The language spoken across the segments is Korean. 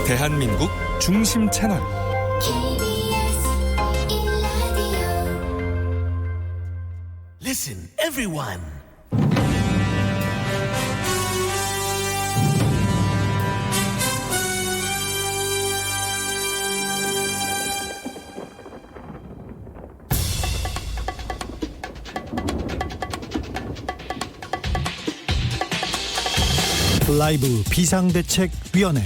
대한민국 중심 채널 Listen, everyone. 라이브 비상대책위원회.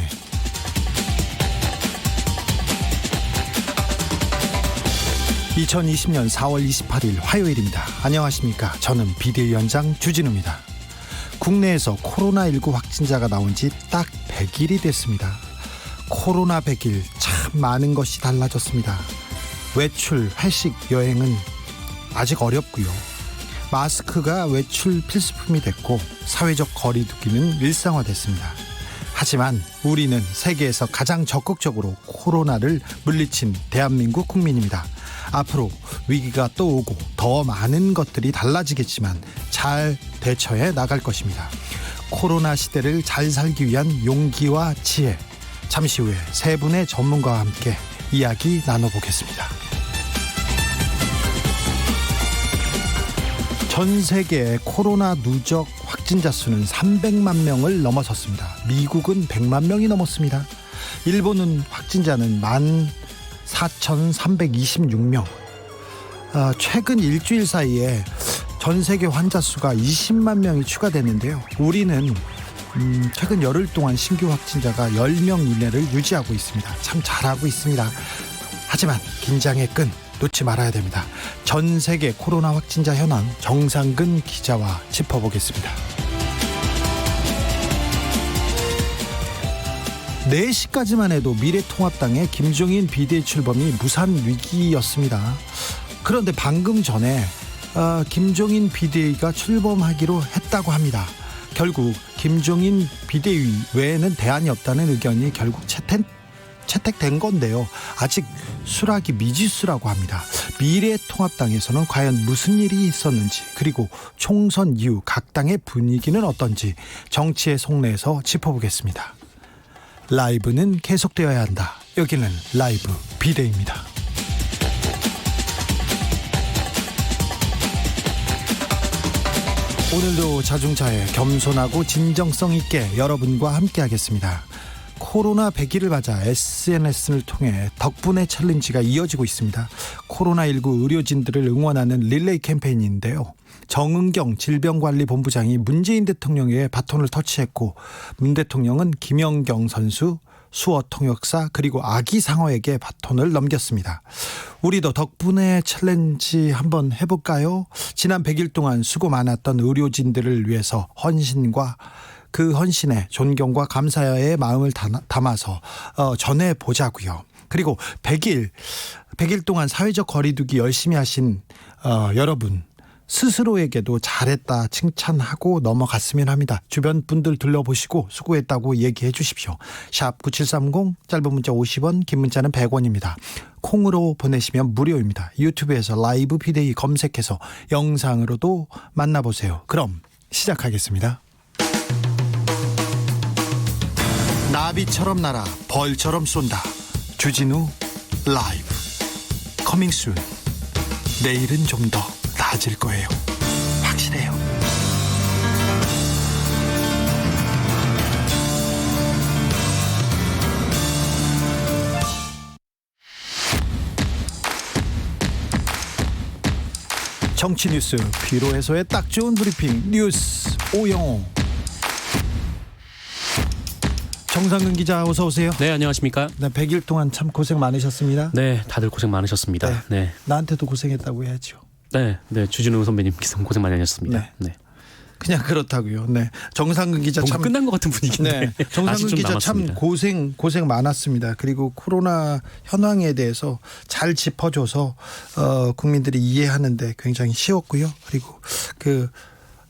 (2020년 4월 28일) 화요일입니다. 안녕하십니까. 저는 비대위원장 주진우입니다. 국내에서 코로나19 확진자가 나온 지 딱 100일이 됐습니다. 코로나 100일, 참 많은 것이 달라졌습니다. 외출, 회식, 여행은 아직 어렵고요. 마스크가 외출 필수품이 됐고 사회적 거리 두기는 일상화됐습니다. 하지만 우리는 세계에서 가장 적극적으로 코로나를 물리친 대한민국 국민입니다. 앞으로 위기가 또 오고 더 많은 것들이 달라지겠지만 잘 대처해 나갈 것입니다. 코로나 시대를 잘 살기 위한 용기와 지혜, 잠시 후에 세 분의 전문가와 함께 이야기 나눠보겠습니다. 전 세계 코로나 누적 확진자 수는 300만 명을 넘어섰습니다. 미국은 100만 명이 넘었습니다. 일본은 확진자는 14,326명. 최근 일주일 사이에 전 세계 환자 수가 20만 명이 추가됐는데요. 우리는 최근 열흘 동안 신규 확진자가 10명 이내를 유지하고 있습니다. 참 잘하고 있습니다. 하지만 긴장의 끈 놓지 말아야 됩니다. 전 세계 코로나 확진자 현황 정상근 기자와 짚어보겠습니다. 4시까지만 해도 미래통합당의 김종인 비대위 출범이 무산 위기였습니다. 그런데 방금 전에 김종인 비대위가 출범하기로 했다고 합니다. 결국 김종인 비대위 외에는 대안이 없다는 의견이 결국 채택된 건데요. 아직 수락이 미지수라고 합니다. 미래통합당에서는 과연 무슨 일이 있었는지, 그리고 총선 이후 각 당의 분위기는 어떤지 정치의 속내에서 짚어보겠습니다. 라이브는 계속되어야 한다. 여기는 라이브 비대위입니다. 오늘도 자중차에 겸손하고 진정성 있게 여러분과 함께 하겠습니다. 코로나 100일을 맞아 SNS를 통해 덕분에 챌린지가 이어지고 있습니다. 코로나19 의료진들을 응원하는 릴레이 캠페인인데요. 정은경 질병관리본부장이 문재인 대통령에게 바톤을 터치했고, 문 대통령은 김연경 선수, 수어 통역사, 그리고 아기 상어에게 바톤을 넘겼습니다. 우리도 덕분에 챌린지 한번 해볼까요? 지난 100일 동안 수고 많았던 의료진들을 위해서 헌신과 그 헌신에 존경과 감사의 마음을 담아서 전해보자고요. 그리고 100일 동안 사회적 거리두기 열심히 하신 여러분 스스로에게도 잘했다 칭찬하고 넘어갔으면 합니다. 주변 분들 둘러보시고 수고했다고 얘기해 주십시오. 샵 9730, 짧은 문자 50원, 긴 문자는 100원입니다. 콩으로 보내시면 무료입니다. 유튜브에서 라이브 비대위 검색해서 영상으로도 만나보세요. 그럼 시작하겠습니다. 나비처럼 날아 벌처럼 쏜다. 주진우 라이브 커밍 순. 내일은 좀 더 나아질 거예요. 확실해요. 정치 뉴스 피로 해소에 딱 좋은 브리핑 뉴스 오영호. 정상근 기자 어서 오세요. 네, 안녕하십니까. 네, 100일 동안 참 고생 많으셨습니다. 네, 다들 고생 많으셨습니다. 네. 나한테도 고생했다고 해야죠. 네, 주진우 선배님께서 고생 많이 하셨습니다. 네. 그냥 그렇다고요. 네, 정상근 기자 뭔가 참 끝난 것 같은 분위기인데. 네, 정상근 기자 참 고생 많았습니다. 그리고 코로나 현황에 대해서 잘 짚어줘서 국민들이 이해하는데 굉장히 쉬웠고요. 그리고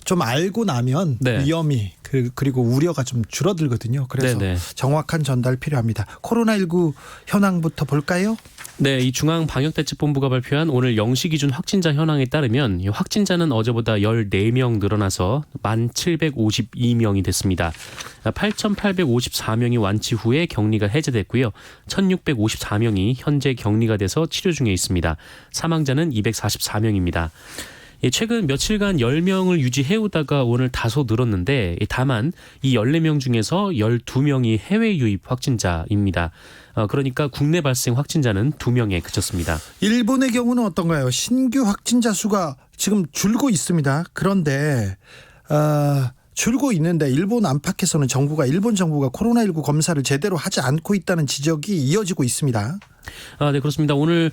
좀 알고 나면 네. 위험이 그리고 우려가 좀 줄어들거든요. 그래서 네네. 정확한 전달 필요합니다. 코로나19 현황부터 볼까요? 네, 이 중앙방역대책본부가 발표한 오늘 0시 기준 확진자 현황에 따르면 이 확진자는 어제보다 14명 늘어나서 1,752명이 됐습니다. 8,854명이 완치 후에 격리가 해제됐고요. 1,654명이 현재 격리가 돼서 치료 중에 있습니다. 사망자는 244명입니다. 최근 며칠간 10명을 유지해오다가 오늘 다소 늘었는데 다만 이 14명 중에서 12명이 해외 유입 확진자입니다. 그러니까 국내 발생 확진자는 2명에 그쳤습니다. 일본의 경우는 어떤가요? 신규 확진자 수가 지금 줄고 있습니다. 그런데 줄고 있는데 일본 안팎에서는 일본 정부가 코로나19 검사를 제대로 하지 않고 있다는 지적이 이어지고 있습니다. 네, 그렇습니다. 오늘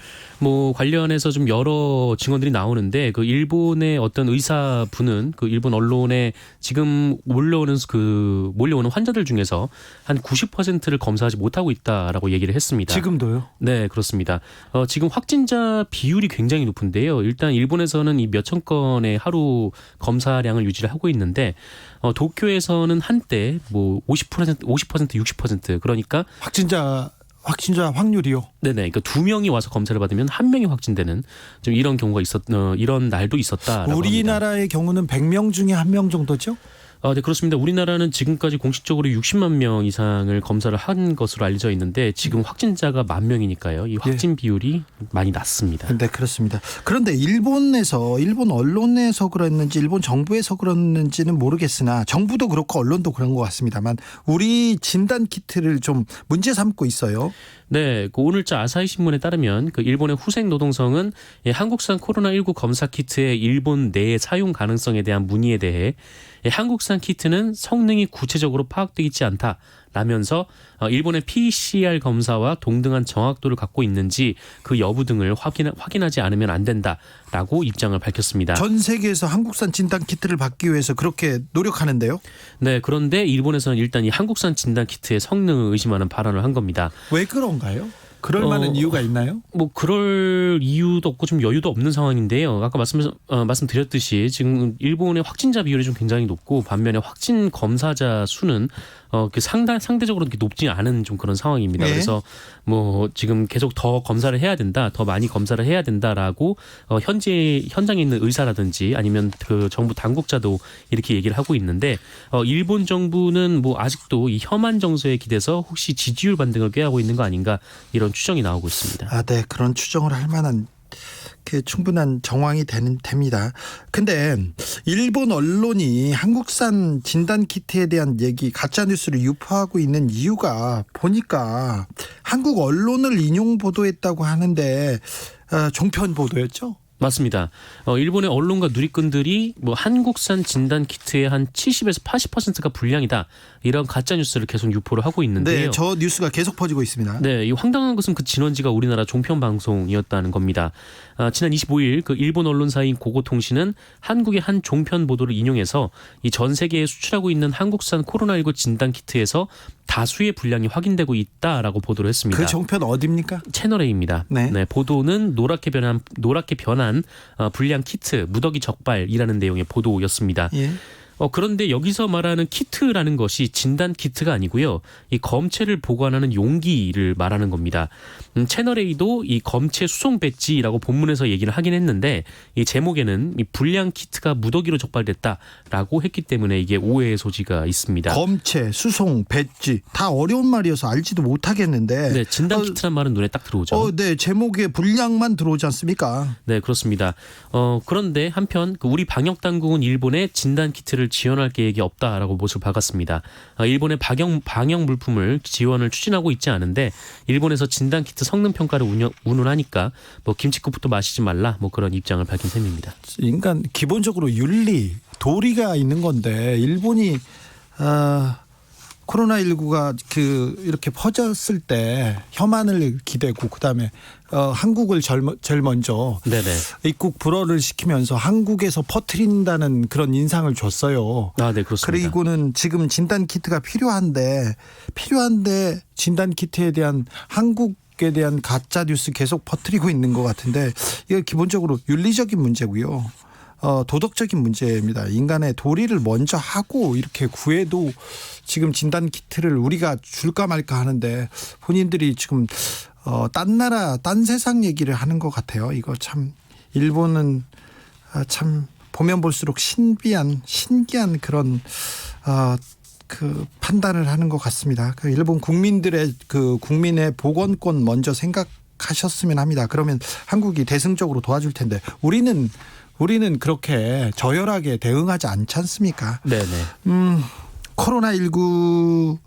관련해서 좀 여러 증언들이 나오는데 그 일본의 어떤 의사분은 그 일본 언론에 지금 몰려오는 환자들 중에서 한 90%를 검사하지 못하고 있다라고 얘기를 했습니다. 지금도요? 네, 그렇습니다. 지금 확진자 비율이 굉장히 높은데요. 일단 일본에서는 이 몇천 건의 하루 검사량을 유지를 하고 있는데 도쿄에서는 한때 50%, 60% 그러니까 확진자 확률이요? 네네. 그러니까 2명이 와서 검사를 받으면 1명이 확진되는 좀 이런 경우가 이런 날도 있었다라고 우리나라의 합니다. 경우는 100명 중에 1명 정도죠? 네, 그렇습니다. 우리나라는 지금까지 공식적으로 60만 명 이상을 검사를 한 것으로 알려져 있는데 지금 확진자가 10,000명이니까요. 이 확진 비율이 많이 낮습니다. 네, 그렇습니다. 그런데 일본 언론에서 그랬는지 일본 정부에서 그랬는지는 모르겠으나 정부도 그렇고 언론도 그런 것 같습니다만 우리 진단 키트를 좀 문제 삼고 있어요. 네, 그 오늘자 아사히 신문에 따르면 그 일본의 후생 노동성은 한국산 코로나19 검사 키트의 일본 내 사용 가능성에 대한 문의에 대해 한국산 키트는 성능이 구체적으로 파악되지 않다라면서 일본의 PCR 검사와 동등한 정확도를 갖고 있는지 그 여부 등을 확인하지 않으면 안 된다라고 입장을 밝혔습니다. 전 세계에서 한국산 진단 키트를 받기 위해서 그렇게 노력하는데요. 네, 그런데 일본에서는 일단 이 한국산 진단 키트의 성능을 의심하는 발언을 한 겁니다. 왜 그런가요? 그럴 만한 이유가 있나요? 그럴 이유도 없고 좀 여유도 없는 상황인데요. 아까 말씀드렸듯이 지금 일본의 확진자 비율이 좀 굉장히 높고 반면에 확진 검사자 수는 상대적으로 이렇게 높지 않은 좀 그런 상황입니다. 네. 그래서 지금 계속 더 검사를 해야 된다, 더 많이 검사를 해야 된다라고 현장에 있는 의사라든지 아니면 그 정부 당국자도 이렇게 얘기를 하고 있는데 일본 정부는 아직도 이 혐한 정서에 기대서 혹시 지지율 반등을 꾀하고 있는 거 아닌가 이런 추정이 나오고 있습니다. 네, 그런 추정을 할 만한 충분한 정황이 됩니다. 근데 일본 언론이 한국산 진단 키트에 대한 얘기 가짜 뉴스를 유포하고 있는 이유가 보니까 한국 언론을 인용 보도했다고 하는데 종편 보도였죠? 맞습니다. 일본의 언론과 누리꾼들이 한국산 진단 키트의 한 70에서 80%가 불량이다. 이런 가짜 뉴스를 계속 유포를 하고 있는데요. 네, 저 뉴스가 계속 퍼지고 있습니다. 네, 이 황당한 것은 그 진원지가 우리나라 종편 방송이었다는 겁니다. 지난 25일 그 일본 언론사인 고고통신은 한국의 한 종편 보도를 인용해서 이 전 세계에 수출하고 있는 한국산 코로나19 진단 키트에서 다수의 불량이 확인되고 있다라고 보도를 했습니다. 그 종편 어디입니까? 채널 A입니다. 네. 보도는 노랗게 변한 불량 키트 무더기 적발이라는 내용의 보도였습니다. 예. 그런데 여기서 말하는 키트라는 것이 진단 키트가 아니고요. 이 검체를 보관하는 용기를 말하는 겁니다. 채널 A도 이 검체 수송 배지라고 본문에서 얘기를 하긴 했는데 이 제목에는 이 불량 키트가 무더기로 적발됐다라고 했기 때문에 이게 오해의 소지가 있습니다. 검체, 수송, 배지 다 어려운 말이어서 알지도 못하겠는데. 네, 진단 키트란 말은 눈에 딱 들어오죠. 네, 제목에 불량만 들어오지 않습니까? 네, 그렇습니다. 그런데 한편 우리 방역 당국은 일본에 진단 키트를 지원할 계획이 없다라고 못을 박았습니다. 일본의 방역 물품을 지원을 추진하고 있지 않은데 일본에서 진단 키트 성능 평가를 운운하니까 김치국부터 마시지 말라 그런 입장을 밝힌 셈입니다. 인간 기본적으로 윤리, 도리가 있는 건데 일본이 코로나19가 이렇게 퍼졌을 때 혐한을 기대고 그다음에 한국을 제일 먼저 네네. 입국 불허를 시키면서 한국에서 퍼뜨린다는 그런 인상을 줬어요. 네, 그렇습니다. 그리고는 지금 진단 키트가 필요한데 진단 키트에 대한 한국에 대한 가짜 뉴스 계속 퍼뜨리고 있는 것 같은데 이거 기본적으로 윤리적인 문제고요. 도덕적인 문제입니다. 인간의 도리를 먼저 하고 이렇게 구해도 지금 진단 키트를 우리가 줄까 말까 하는데 본인들이 지금 딴 나라 딴 세상 얘기를 하는 것 같아요. 이거 참 일본은 참 보면 볼수록 신기한 그런 그 판단을 하는 것 같습니다. 그 일본 국민들의 국민의 보건권 먼저 생각하셨으면 합니다. 그러면 한국이 대승적으로 도와줄 텐데 우리는 그렇게 저열하게 대응하지 않지 않습니까? 네네. 코로나19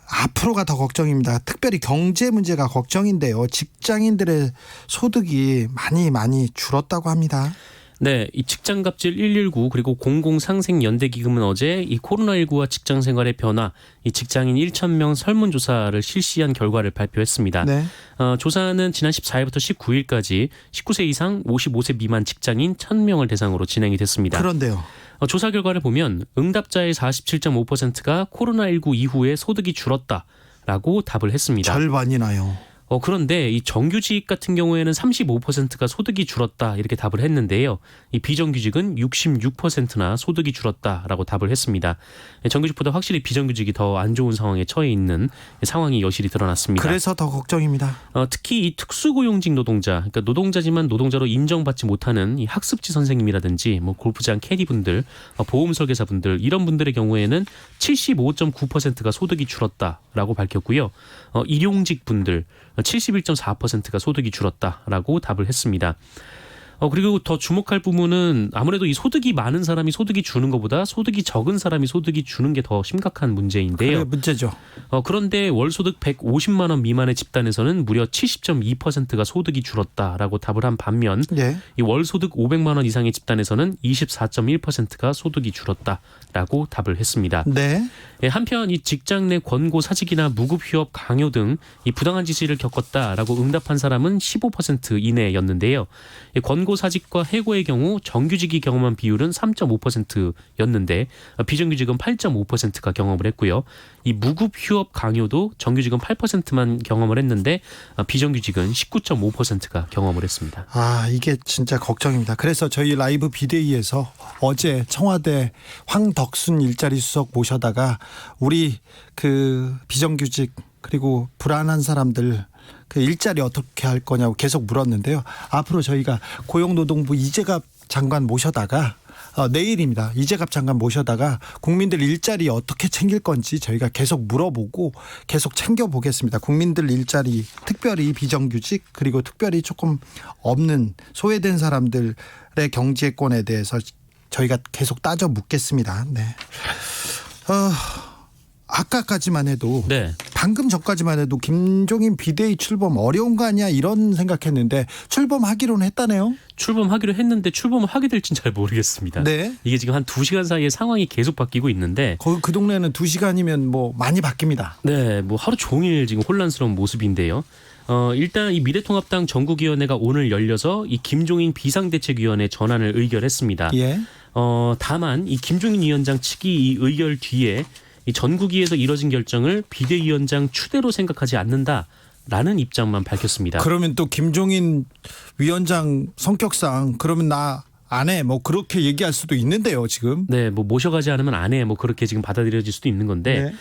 앞으로가 더 걱정입니다. 특별히 경제 문제가 걱정인데요. 직장인들의 소득이 많이 줄었다고 합니다. 네, 이 직장갑질 119 그리고 공공상생연대기금은 어제 이 코로나19와 직장생활의 변화, 이 직장인 1,000명 설문조사를 실시한 결과를 발표했습니다. 네. 조사는 지난 14일부터 19일까지 19세 이상 55세 미만 직장인 1,000명을 대상으로 진행이 됐습니다. 그런데요. 조사 결과를 보면 응답자의 47.5%가 코로나19 이후에 소득이 줄었다라고 답을 했습니다. 절반이나요. 그런데 이 정규직 같은 경우에는 35%가 소득이 줄었다 이렇게 답을 했는데요. 이 비정규직은 66%나 소득이 줄었다라고 답을 했습니다. 정규직보다 확실히 비정규직이 더 안 좋은 상황에 처해 있는 상황이 여실히 드러났습니다. 그래서 더 걱정입니다. 특히 이 특수고용직 노동자, 그러니까 노동자지만 노동자로 인정받지 못하는 이 학습지 선생님이라든지 뭐 골프장 캐디분들, 보험 설계사분들 이런 분들의 경우에는 75.9%가 소득이 줄었다라고 밝혔고요. 일용직 분들 71.4%가 소득이 줄었다라고 답을 했습니다. 그리고 더 주목할 부분은 아무래도 이 소득이 많은 사람이 소득이 주는 것보다 소득이 적은 사람이 소득이 주는 게 더 심각한 문제인데요. 그래, 문제죠. 그런데 월소득 150만 원 미만의 집단에서는 무려 70.2%가 소득이 줄었다라고 답을 한 반면 예. 이 월소득 500만 원 이상의 집단에서는 24.1%가 소득이 줄었다라고 답을 했습니다. 네. 한편 이 직장 내 권고 사직이나 무급 휴업 강요 등 이 부당한 지시를 겪었다라고 응답한 사람은 15% 이내였는데요. 권고 사직과 해고의 경우 정규직이 경험한 비율은 3.5%였는데 비정규직은 8.5%가 경험을 했고요. 이 무급 휴업 강요도 정규직은 8%만 경험을 했는데 비정규직은 19.5%가 경험을 했습니다. 이게 진짜 걱정입니다. 그래서 저희 라이브 비대위에서 어제 청와대 황덕순 일자리 수석 모셔다가 우리 그 비정규직 그리고 불안한 사람들 그 일자리 어떻게 할 거냐고 계속 물었는데요. 앞으로 저희가 고용노동부 이재갑 장관 모셔다가 내일입니다. 이재갑 장관 모셔다가 국민들 일자리 어떻게 챙길 건지 저희가 계속 물어보고 계속 챙겨보겠습니다. 국민들 일자리, 특별히 비정규직 그리고 특별히 조금 없는 소외된 사람들의 경제권에 대해서 저희가 계속 따져 묻겠습니다. 네. 아까까지만 해도 네. 방금 전까지만 해도 김종인 비대위 출범 어려운 거 아니야 이런 생각했는데 출범하기로는 했다네요. 출범하기로 했는데 출범을 하게 될지는 잘 모르겠습니다. 네. 이게 지금 한 2시간 사이에 상황이 계속 바뀌고 있는데 그 동네는 2시간이면 뭐 많이 바뀝니다. 네, 뭐 하루 종일 지금 혼란스러운 모습인데요. 일단 이 미래통합당 전국위원회가 오늘 열려서 이 김종인 비상대책위원회 전환을 의결했습니다. 예. 다만 이 김종인 위원장 측이 이 의결 뒤에 이 전국위에서 이뤄진 결정을 비대위원장 추대로 생각하지 않는다라는 입장만 밝혔습니다. 그러면 또 김종인 위원장 성격상 그러면 나 안 해 뭐 그렇게 얘기할 수도 있는데요 지금. 네, 뭐 모셔가지 않으면 안 해 뭐 그렇게 지금 받아들여질 수도 있는 건데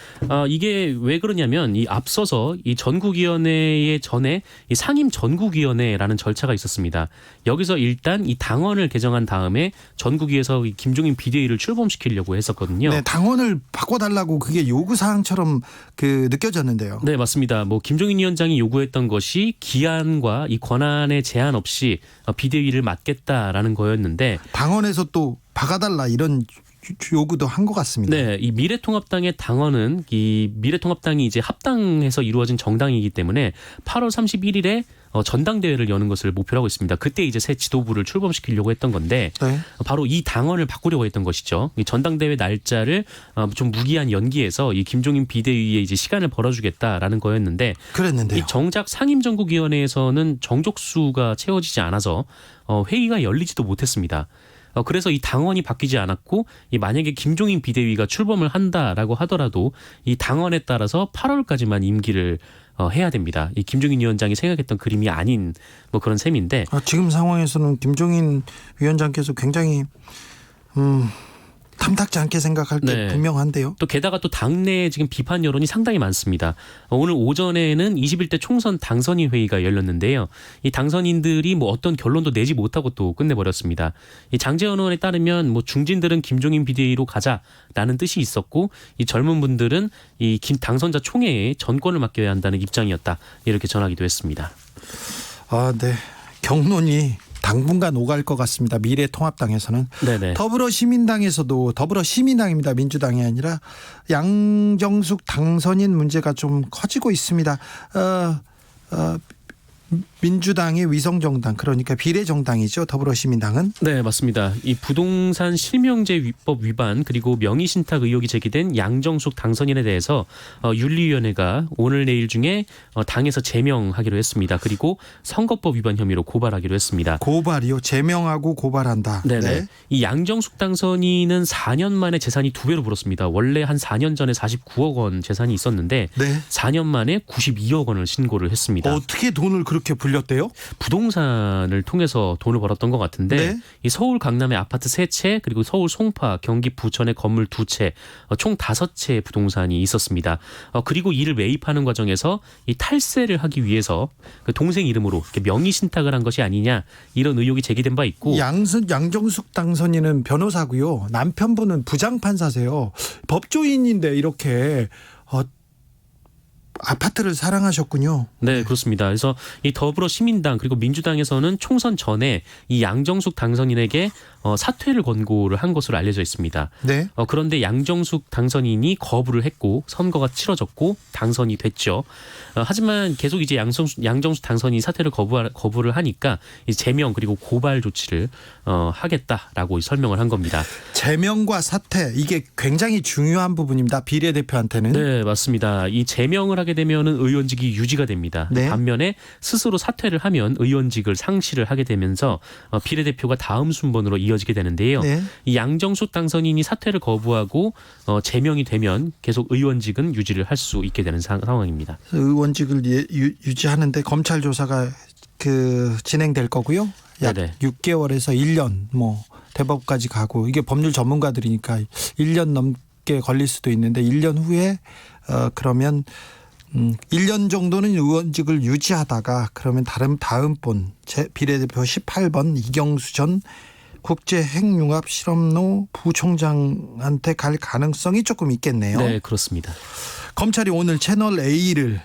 이게 왜 그러냐면 이 앞서서 이 전국위원회 전에 이 상임 전국위원회라는 절차가 있었습니다. 여기서 일단 이 당원을 개정한 다음에 전국위에서 이 김종인 비대위를 출범시키려고 했었거든요. 네, 당원을 바꿔달라고 그게 요구 사항처럼 느껴졌는데요. 네, 맞습니다. 뭐 김종인 위원장이 요구했던 것이 기한과 이 권한의 제한 없이 비대위를 맡겠다라는 거였는데. 당원에서 또 박아달라 이런 요구도 한 것 같습니다. 네, 이 미래통합당의 당원은 이 미래통합당이 이제 합당해서 이루어진 정당이기 때문에 8월 31일에 전당대회를 여는 것을 목표로 하고 있습니다. 그때 이제 새 지도부를 출범시키려고 했던 건데 네. 바로 이 당원을 바꾸려고 했던 것이죠. 이 전당대회 날짜를 좀 무기한 연기해서 이 김종인 비대위에 이제 시간을 벌어주겠다라는 거였는데 그랬는데요. 이 정작 상임전국위원회에서는 정족수가 채워지지 않아서 회의가 열리지도 못했습니다. 그래서 이 당원이 바뀌지 않았고 만약에 김종인 비대위가 출범을 한다라고 하더라도 이 당원에 따라서 8월까지만 임기를 해야 됩니다. 이 김종인 위원장이 생각했던 그림이 아닌 뭐 그런 셈인데 지금 상황에서는 김종인 위원장께서 굉장히 탐탁지 않게 생각할 게 분명한데요. 또 게다가 또 당내에 지금 비판 여론이 상당히 많습니다. 오늘 오전에는 21대 총선 당선인 회의가 열렸는데요. 이 당선인들이 뭐 어떤 결론도 내지 못하고 또 끝내버렸습니다. 이 장제원 의원에 따르면 뭐 중진들은 김종인 비대위로 가자라는 뜻이 있었고 이 젊은 분들은 이 김 당선자 총회에 전권을 맡겨야 한다는 입장이었다. 이렇게 전하기도 했습니다. 네. 경론이 당분간 오갈 것 같습니다. 미래통합당에서는. 네네. 더불어시민당에서도 더불어시민당입니다. 민주당이 아니라 양정숙 당선인 문제가 좀 커지고 있습니다. 민주당의 위성정당 그러니까 비례정당이죠. 더불어시민당은. 네, 맞습니다. 이 부동산 실명제 위법 위반 그리고 명의신탁 의혹이 제기된 양정숙 당선인에 대해서 윤리위원회가 오늘 내일 중에 당에서 제명하기로 했습니다. 그리고 선거법 위반 혐의로 고발하기로 했습니다. 고발이요? 제명하고 고발한다. 네네. 네. 이 양정숙 당선인은 4년 만에 재산이 2배로 불었습니다. 원래 한 4년 전에 49억 원 재산이 있었는데 4년 만에 92억 원을 신고를 했습니다. 어떻게 돈을 그렇게 불렸대요? 부동산을 통해서 돈을 벌었던 것 같은데 이 서울 강남의 아파트 3채 그리고 서울 송파 경기 부천의 건물 2채 총 5채의 부동산이 있었습니다. 그리고 이를 매입하는 과정에서 이 탈세를 하기 위해서 그 동생 이름으로 이렇게 명의 신탁을 한 것이 아니냐 이런 의혹이 제기된 바 있고 양정숙 당선인은 변호사고요. 남편분은 부장판사세요. 법조인인데 이렇게 아파트를 사랑하셨군요. 네, 그렇습니다. 그래서 이 더불어시민당 그리고 민주당에서는 총선 전에 이 양정숙 당선인에게 사퇴를 권고를 한 것으로 알려져 있습니다. 네. 그런데 양정숙 당선인이 거부를 했고 선거가 치러졌고 당선이 됐죠. 하지만 계속 이제 양정숙 당선인이 사퇴를 거부를 하니까 이제 제명 그리고 고발 조치를 하겠다라고 설명을 한 겁니다. 제명과 사퇴 이게 굉장히 중요한 부분입니다. 비례대표한테는. 네, 맞습니다. 이 제명을 하게 되면은 의원직이 유지가 됩니다. 네. 반면에 스스로 사퇴를 하면 의원직을 상실을 하게 되면서 비례대표가 다음 순번으로 이어지게 되는데요. 네. 이 양정숙 당선인이 사퇴를 거부하고 제명이 되면 계속 의원직은 유지를 할 수 있게 되는 상황입니다. 의원직을 유지하는데 검찰 조사가 진행될 거고요. 약 네네. 6개월에서 1년 대법까지 가고 이게 법률 전문가들이니까 1년 넘게 걸릴 수도 있는데 1년 후에 그러면 1년 정도는 의원직을 유지하다가 그러면 다음번 비례대표 18번 이경수 전 국제핵융합실험로 부총장한테 갈 가능성이 조금 있겠네요. 네, 그렇습니다. 검찰이 오늘 채널 A를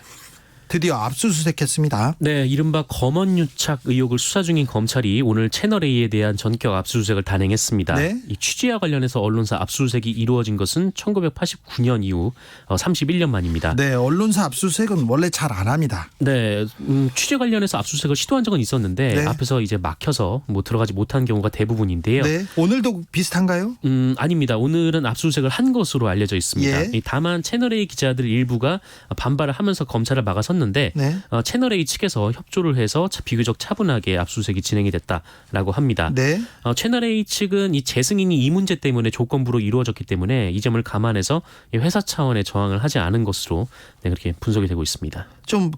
드디어 압수수색했습니다. 네, 이른바 검언유착 의혹을 수사 중인 검찰이 오늘 채널A에 대한 전격 압수수색을 단행했습니다. 네. 이 취재와 관련해서 언론사 압수수색이 이루어진 것은 1989년 이후 31년 만입니다. 네, 언론사 압수수색은 원래 잘 안 합니다. 네, 취재 관련해서 압수수색을 시도한 적은 있었는데 네. 앞에서 이제 막혀서 들어가지 못한 경우가 대부분인데요. 네, 오늘도 비슷한가요? 아닙니다. 오늘은 압수수색을 한 것으로 알려져 있습니다. 예. 다만 채널A 기자들 일부가 반발을 하면서 검찰을 막아섰는데 네. 채널A 측에서 협조를 해서 비교적 차분하게 압수수색이 진행이 됐다라고 합니다. 네. 채널A 측은 이 재승인이 이 문제 때문에 조건부로 이루어졌기 때문에 이 점을 감안해서 회사 차원의 저항을 하지 않은 것으로 그렇게 분석이 되고 있습니다. 좀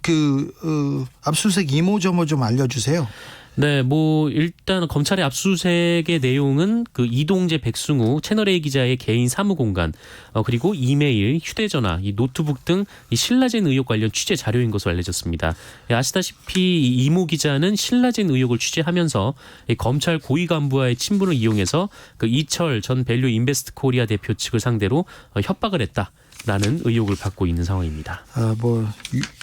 압수수색 이모저모 좀 알려주세요. 네, 일단 검찰의 압수수색의 내용은 이동재 백승우 채널A 기자의 개인 사무공간, 그리고 이메일, 휴대전화, 이 노트북 등 이 신라젠 의혹 관련 취재 자료인 것으로 알려졌습니다. 아시다시피 이 이모 기자는 신라젠 의혹을 취재하면서 이 검찰 고위 간부와의 친분을 이용해서 이철 전 밸류 인베스트 코리아 대표 측을 상대로 협박을 했다. 라는 의혹을 받고 있는 상황입니다.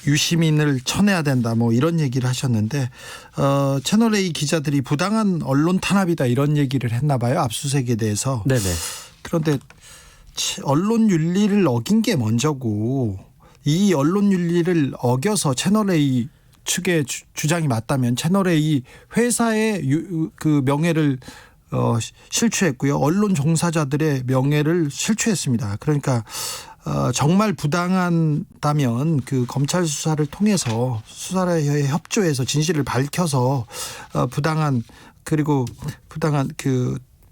유시민을 쳐내야 된다 이런 얘기를 하셨는데 채널A 기자들이 부당한 언론 탄압이다 이런 얘기를 했나 봐요. 압수수색에 대해서. 네네. 그런데 언론 윤리를 어긴 게 먼저고 이 언론 윤리를 어겨서 채널A 측의 주장이 맞다면 채널A 회사의 명예를 실추했고요. 언론 종사자들의 명예를 실추했습니다. 그러니까 정말 부당하다면 검찰 수사를 통해서 수사에 협조해서 진실을 밝혀서 부당한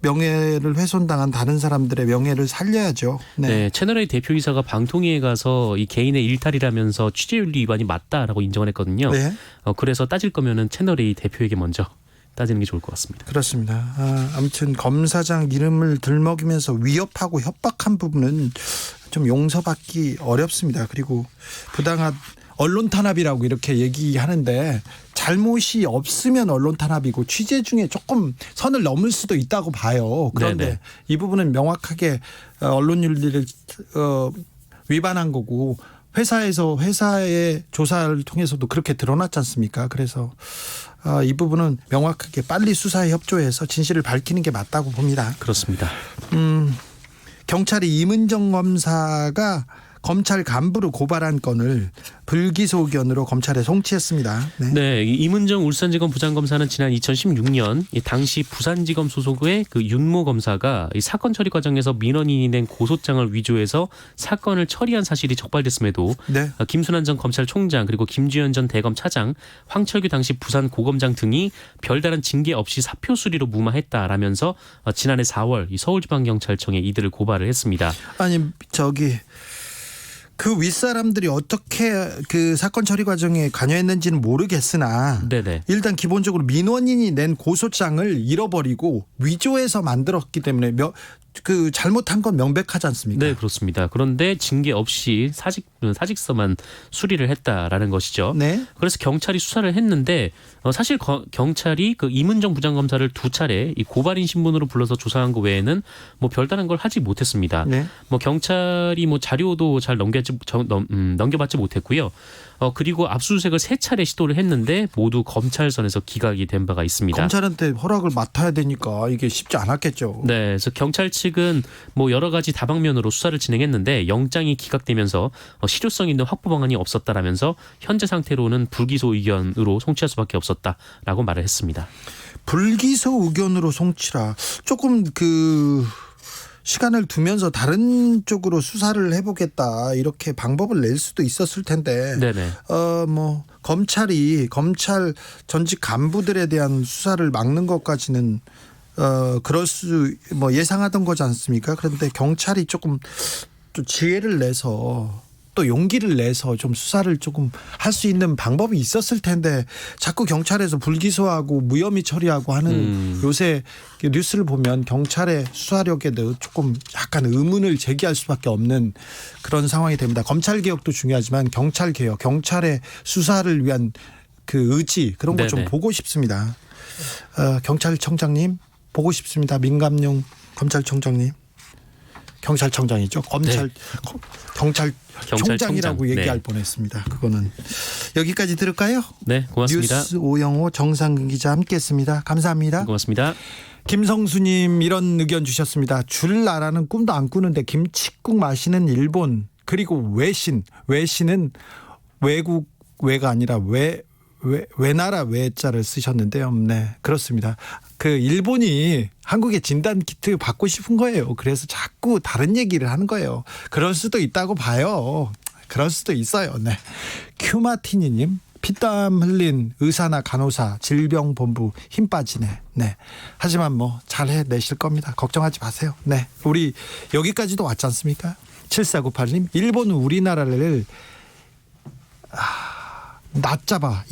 명예를 훼손당한 다른 사람들의 명예를 살려야죠. 네, 채널A 대표이사가 방통위에 가서 이 개인의 일탈이라면서 취재윤리 위반이 맞다라고 인정을 했거든요. 네. 그래서 따질 거면은 채널A 대표에게 먼저 따지는 게 좋을 것 같습니다. 그렇습니다. 아무튼 검사장 이름을 들먹이면서 위협하고 협박한 부분은 좀 용서받기 어렵습니다. 그리고 부당한 언론 탄압이라고 이렇게 얘기하는데 잘못이 없으면 언론 탄압이고 취재 중에 조금 선을 넘을 수도 있다고 봐요. 그런데 네네. 이 부분은 명확하게 언론 윤리를 위반한 거고 회사의 조사를 통해서도 그렇게 드러났지 않습니까? 그래서 이 부분은 명확하게 빨리 수사에 협조해서 진실을 밝히는 게 맞다고 봅니다. 그렇습니다. 경찰이 이문정 검사가 검찰 간부를 고발한 건을 불기소 의견으로 검찰에 송치했습니다. 네, 이문정 울산지검 부장검사는 지난 2016년 당시 부산지검 소속의 그 윤모 검사가 이 사건 처리 과정에서 민원인이 낸 고소장을 위조해서 사건을 처리한 사실이 적발됐음에도 네. 김순환 전 검찰총장 그리고 김주현 전 대검 차장, 황철규 당시 부산 고검장 등이 별다른 징계 없이 사표 수리로 무마했다라면서 지난해 4월 이 서울지방경찰청에 이들을 고발을 했습니다. 아니 그 윗사람들이 어떻게 그 사건 처리 과정에 관여했는지는 모르겠으나 네네. 일단 기본적으로 민원인이 낸 고소장을 잃어버리고 위조해서 만들었기 때문에 그 잘못한 건 명백하지 않습니까? 네, 그렇습니다. 그런데 징계 없이 사직서만 수리를 했다라는 것이죠. 네. 그래서 경찰이 수사를 했는데 사실 경찰이 그 이문정 부장검사를 2차례 이 고발인 신분으로 불러서 조사한 것 외에는 뭐 별다른 걸 하지 못했습니다. 네. 뭐 경찰이 뭐 자료도 잘 넘겨받지 못했고요. 그리고 압수수색을 3차례 시도를 했는데 모두 검찰선에서 기각이 된 바가 있습니다. 검찰한테 허락을 맡아야 되니까 이게 쉽지 않았겠죠. 네, 그래서 경찰 측은 뭐 여러 가지 다방면으로 수사를 진행했는데 영장이 기각되면서 실효성 있는 확보 방안이 없었다라면서 현재 상태로는 불기소 의견으로 송치할 수밖에 없었다라고 말을 했습니다. 불기소 의견으로 송치라. 조금 시간을 두면서 다른 쪽으로 수사를 해보겠다 이렇게 방법을 낼 수도 있었을 텐데. 네네. 검찰 전직 간부들에 대한 수사를 막는 것까지는 그럴 수 예상하던 거지 않습니까? 그런데 경찰이 조금 또 지혜를 내서 또 용기를 내서 좀 수사를 조금 할 수 있는 방법이 있었을 텐데 자꾸 경찰에서 불기소하고 무혐의 처리하고 하는 요새 뉴스를 보면 경찰의 수사력에도 조금 약간 의문을 제기할 수밖에 없는 그런 상황이 됩니다. 검찰 개혁도 중요하지만 경찰 개혁, 경찰의 수사를 위한 그 의지 그런 거 좀 보고 싶습니다. 경찰청장님 보고 싶습니다. 민감용 검찰청장님. 경찰청장이죠. 경찰총장이라고 얘기할 뻔했습니다. 그거는 여기까지 들을까요? 네, 고맙습니다. 뉴스 오영호 정상근 기자 함께했습니다. 감사합니다. 고맙습니다. 김성수님 이런 의견 주셨습니다. 줄 나라는 꿈도 안 꾸는데 김칫국 마시는 일본 그리고 외신은 외국 외가 아니라 외나라 외자를 쓰셨는데요. 네, 그렇습니다. 그 일본이 한국에 진단 키트 받고 싶은 거예요. 그래서 자꾸 다른 얘기를 하는 거예요. 그럴 수도 있다고 봐요. 그럴 수도 있어요. 네. 큐마티니님 피땀 흘린 의사나 간호사 질병본부 힘 빠지네. 네. 하지만 잘 해내실 겁니다. 걱정하지 마세요. 네. 우리 여기까지도 왔지 않습니까? 7498님 일본은 우리나라를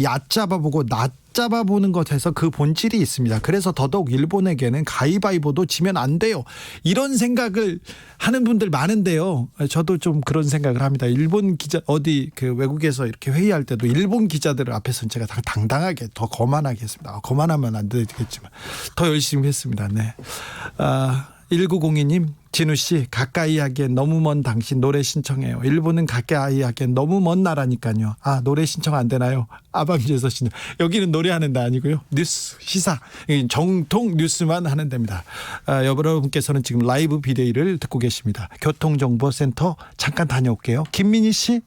얕잡아보고 낮잡아보는 것에서 그 본질이 있습니다. 그래서 더더욱 일본에게는 가위바위보도 지면 안 돼요. 이런 생각을 하는 분들 많은데요. 저도 좀 그런 생각을 합니다. 일본 기자 외국에서 이렇게 회의할 때도 일본 기자들 앞에서는 제가 당당하게 더 거만하게 했습니다. 거만하면 안 되겠지만 더 열심히 했습니다. 네. 1902님 진우씨 가까이 하기엔 너무 먼 당신 노래 신청해요. 일본은 가까이 하기엔 너무 먼 나라니까요. 노래 신청 안 되나요? 아방지에서 신청. 여기는 노래하는 데 아니고요. 뉴스 시사 정통 뉴스만 하는 데입니다. 여러분께서는 지금 라이브 비데이를 듣고 계십니다. 교통정보센터 잠깐 다녀올게요. 김민희 씨.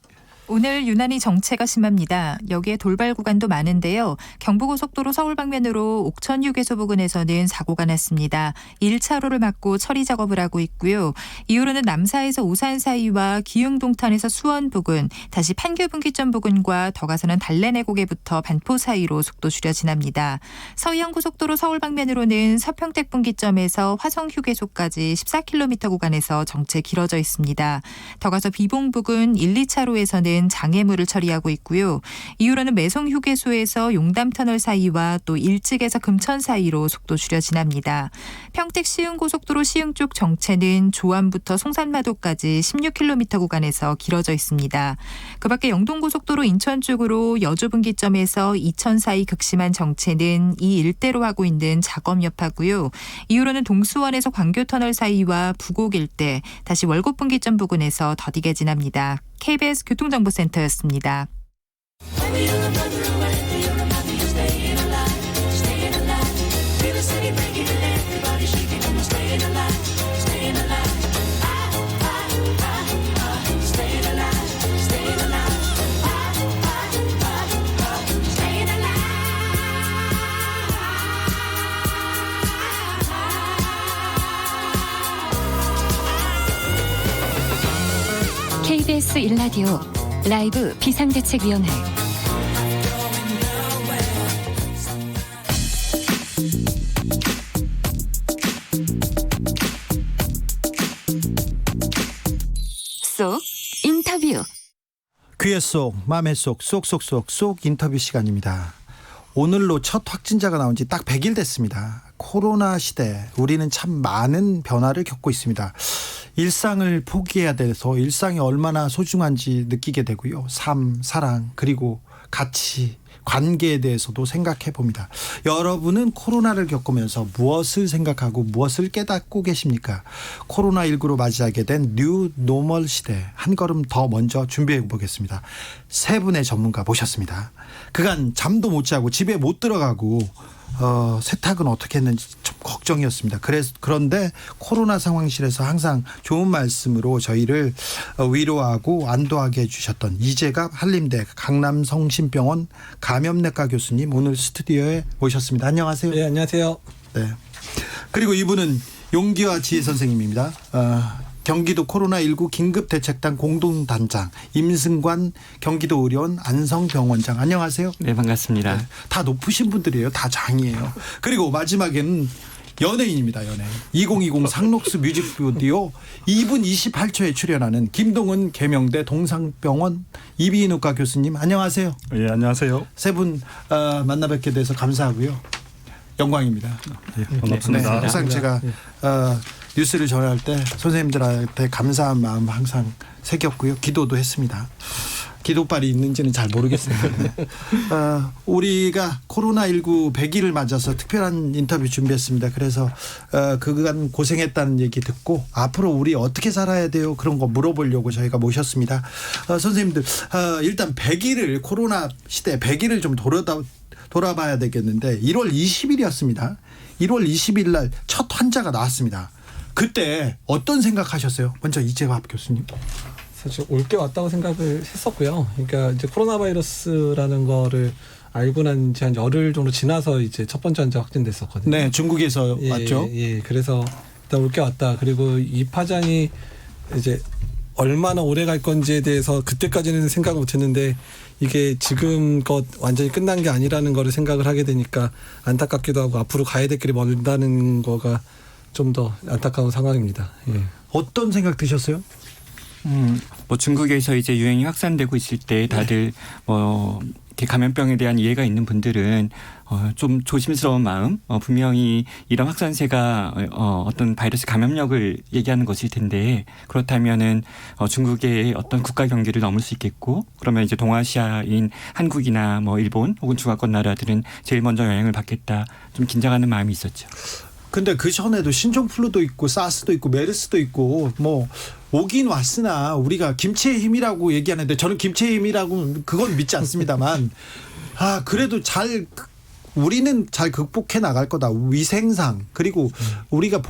오늘 유난히 정체가 심합니다. 여기에 돌발 구간도 많은데요. 경부고속도로 서울 방면으로 옥천 휴게소 부근에서는 사고가 났습니다. 1차로를 막고 처리 작업을 하고 있고요. 이후로는 남사에서 오산 사이와 기흥동탄에서 수원 부근, 다시 판교 분기점 부근과 더 가서는 달래내곡에부터 반포 사이로 속도 줄여 지납니다. 서해안고속도로 서울 방면으로는 서평택 분기점에서 화성 휴게소까지 14km 구간에서 정체 길어져 있습니다. 더 가서 비봉 부근 1, 2차로에서는 장애물을 처리하고 있고요. 이후로는 매송 휴게소에서 용담터널 사이와 또 일찍에서 금천 사이로 속도 줄여 지납니다. 평택 시흥고속도로 시흥 쪽 정체는 조암부터 송산마도까지 16km 구간에서 길어져 있습니다. 그 밖에 영동고속도로 인천 쪽으로 여주 분기점에서 이천 사이 극심한 정체는 이 일대로 하고 있는 작업 여파고요. 이후로는 동수원에서 광교터널 사이와 부곡 일대, 다시 월곡 분기점 부근에서 더디게 지납니다. KBS 교통정보센터였습니다. KBS 1라디오 라이브 비상대책위원회 쏙 인터뷰. 귀의 속, 마음의 속, 쏙 인터뷰 시간입니다. 오늘로 첫 확진자가 나온 지 딱 100일 됐습니다. 코로나 시대 우리는 참 많은 변화를 겪고 있습니다. 일상을 포기해야 돼서 일상이 얼마나 소중한지 느끼게 되고요. 삶, 사랑, 그리고 가치, 관계에 대해서도 생각해 봅니다. 여러분은 코로나를 겪으면서 무엇을 생각하고 무엇을 깨닫고 계십니까? 코로나19로 맞이하게 된 뉴 노멀 시대 한 걸음 더 먼저 준비해 보겠습니다. 세 분의 전문가 모셨습니다. 그간 잠도 못 자고 집에 못 들어가고 세탁은 어떻게 했는지 좀 걱정이었습니다. 그런데 코로나 상황실에서 항상 좋은 말씀으로 저희를 위로하고 안도하게 해주셨던 이재갑 한림대 강남성심병원 감염내과 교수님 오늘 스튜디오에 모셨습니다. 안녕하세요. 네, 안녕하세요. 네. 그리고 이분은 용기와 지혜 선생님입니다. 경기도 코로나19 긴급대책단 공동단장 임승관 경기도의료원 안성병원장 안녕하세요. 네, 반갑습니다. 네, 다 높으신 분들이에요. 다 장이에요. 그리고 마지막에는 연예인입니다. 연예인 2020 상록수 뮤직비디오 2분 28초에 출연하는 김동은 계명대 동상병원 이비인후과 교수님 안녕하세요. 예, 안녕하세요. 세 분 만나 뵙게 돼서 감사하고요. 영광입니다. 예, 반갑습니다. 네, 항상 제가 뉴스를 전할 때 선생님들한테 감사한 마음 항상 새겼고요. 기도도 했습니다. 기도발이 있는지는 잘 모르겠습니다. 우리가 코로나19 100일을 맞아서 특별한 인터뷰 준비했습니다. 그래서 그간 고생했다는 얘기 듣고 앞으로 우리 어떻게 살아야 돼요? 그런 거 물어보려고 저희가 모셨습니다. 선생님들 일단 100일을 코로나 시대 100일을 좀 돌아봐야 되겠는데 1월 20일이었습니다. 1월 20일 날 첫 환자가 나왔습니다. 그때 어떤 생각하셨어요? 먼저 이재갑 교수님. 사실 올게 왔다고 생각을 했었고요. 그러니까 이제 코로나 바이러스라는 거를 알고 난 지 한 열흘 정도 지나서 이제 첫 번째 환자 확진됐었거든요. 네, 중국에서 왔죠. 예, 그래서 일단 올게 왔다. 그리고 이 파장이 이제 얼마나 오래 갈 건지에 대해서 그때까지는 생각을 못했는데 이게 지금껏 완전히 끝난 게 아니라는 거를 생각을 하게 되니까 안타깝기도 하고 앞으로 가야 될 길이 멀다는 거가 좀 더 안타까운 상황입니다. 예. 어떤 생각 드셨어요? 뭐 중국에서 이제 유행이 확산되고 있을 때 다들 뭐 이렇게 감염병에 대한 이해가 있는 분들은 좀 조심스러운 마음, 분명히 이런 확산세가 어떤 바이러스 감염력을 얘기하는 것일 텐데 그렇다면은 중국의 어떤 국가 경계를 넘을 수 있겠고 그러면 이제 동아시아인 한국이나 뭐 일본 혹은 중화권 나라들은 제일 먼저 영향을 받겠다 좀 긴장하는 마음이 있었죠. 근데 그 전에도 신종플루도 있고 사스도 있고 메르스도 있고 뭐 오긴 왔으나 우리가 김치의 힘이라고 얘기하는데 저는 김치의 힘이라고 그건 믿지 않습니다만 그래도 우리는 잘 극복해 나갈 거다. 위생상 그리고 우리가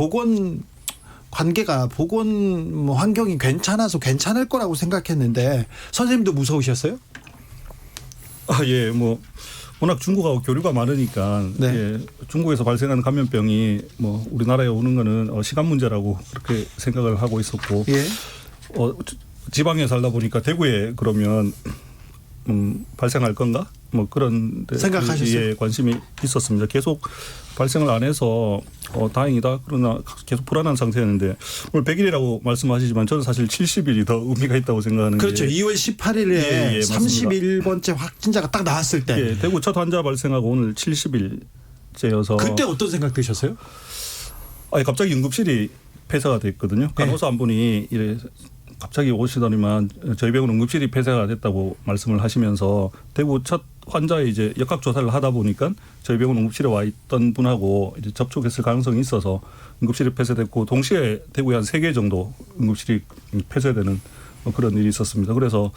관계가 보건 뭐 환경이 괜찮아서 괜찮을 거라고 생각했는데 선생님도 무서우셨어요? 예, 뭐 워낙 중국하고 교류가 많으니까 네. 예, 중국에서 발생하는 감염병이 뭐 우리나라에 오는 거는 시간 문제라고 그렇게 생각을 하고 있었고 예. 지방에 살다 보니까 대구에 그러면 발생할 건가? 뭐 그런 데 생각하셨어요? 예, 관심이 있었습니다. 계속 발생을 안 해서 다행이다. 그러나 계속 불안한 상태였는데 오늘 100일이라고 말씀하시지만 저는 사실 70일이 더 의미가 있다고 생각하는 그렇죠. 게 2월 18일에 예, 맞습니다. 31번째 확진자가 딱 나왔을 때 예, 대구 첫 환자 발생하고 오늘 70일째여서 그때 어떤 생각 드셨어요? 갑자기 응급실이 폐쇄가 됐거든요. 간호사 한 분이 이래 갑자기 오시더니만 저희 병원 응급실이 폐쇄가 됐다고 말씀을 하시면서 대구 첫 환자의 이제 역학 조사를 하다 보니까 저희 병원 응급실에 와 있던 분하고 이제 접촉했을 가능성이 있어서 응급실이 폐쇄됐고 동시에 대구에 한 3개 정도 응급실이 폐쇄되는 그런 일이 있었습니다. 그래서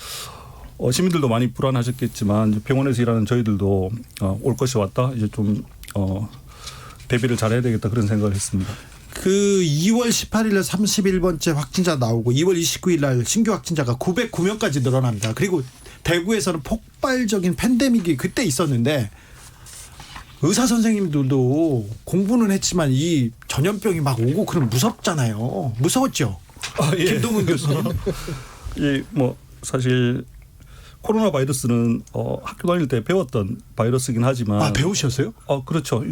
시민들도 많이 불안하셨겠지만 병원에서 일하는 저희들도 올 것이 왔다. 이제 좀 대비를 잘해야 되겠다 그런 생각을 했습니다. 그 2월 18일 날 31번째 확진자 나오고 2월 29일 날 신규 확진자가 909명까지 늘어납니다. 그리고 대구에서는 폭발적인 팬데믹이 그때 있었는데 의사 선생님들도 공부는 했지만 이 전염병이 막 오고 그러면 무섭잖아요. 무서웠죠? 예. 김동훈 교수님. 예, 뭐 사실 코로나 바이러스는 학교 다닐 때 배웠던 바이러스긴 하지만 배우셨어요? 그렇죠.